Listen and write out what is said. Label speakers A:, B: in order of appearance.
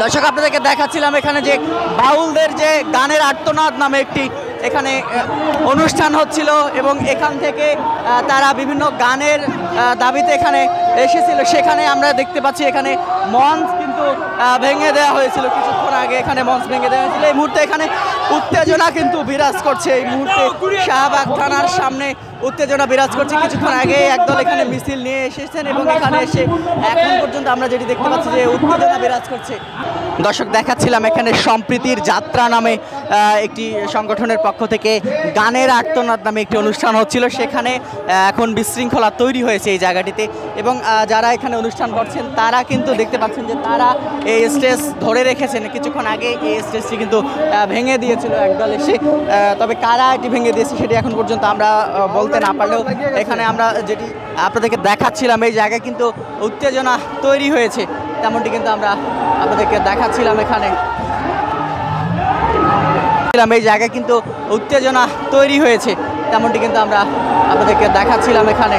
A: দর্শক আপনাদেরকে দেখাচ্ছিলাম এখানে যে বাউলদের যে গানের আর্তনাদ নামে একটি এখানে অনুষ্ঠান হচ্ছিল এবং এখান থেকে তারা বিভিন্ন গানের দাবিতে এখানে এসেছিল। সেখানে আমরা দেখতে পাচ্ছি এখানে মঞ্চ কিন্তু ভেঙে দেওয়া হয়েছিল কিছুক্ষণ আগে। এখানে মঞ্চ ভেঙে দেওয়া হয়েছিল। এই মুহূর্তে এখানে উত্তেজনা কিন্তু বিরাজ করছে। এই মুহূর্তে শাহবাগ থানার সামনে উত্তেজনা বিরাজ করছে। কিছুক্ষণ আগে একদল এখানে মিছিল নিয়ে এসেছেন এবং এখানে এসে এখন পর্যন্ত আমরা যেটি দেখতে পাচ্ছি যে উত্তেজনা বিরাজ করছে। দর্শক দেখাচ্ছিলাম এখানে সম্প্রীতির যাত্রা নামে একটি সংগঠনের পক্ষ থেকে গানের আর্তনাদ নামে একটি অনুষ্ঠান হচ্ছিল। সেখানে এখন বিশৃঙ্খলা তৈরি হয়েছে এই জায়গাটিতে এবং যারা এখানে অনুষ্ঠান করছেন তারা কিন্তু দেখতে পাচ্ছেন যে তারা এই স্টেজ ধরে রেখেছেন। কিছুক্ষণ আগে এই স্টেজটি কিন্তু ভেঙে দিয়েছিল একদল এসে, তবে কারা এটি ভেঙে দিয়েছে সেটি এখন পর্যন্ত আমরা বলতে না পারলেও এখানে আমরা যেটি আপনাদেরকে দেখাচ্ছিলাম এই জায়গায় কিন্তু উত্তেজনা তৈরি হয়েছে, তেমনটি কিন্তু আমরা আপনাদেরকে দেখাচ্ছিলাম। এখানে এই জায়গায় কিন্তু উত্তেজনা তৈরি হয়েছে, তেমনটি কিন্তু আমরা আপনাদেরকে দেখাচ্ছিলাম। এখানে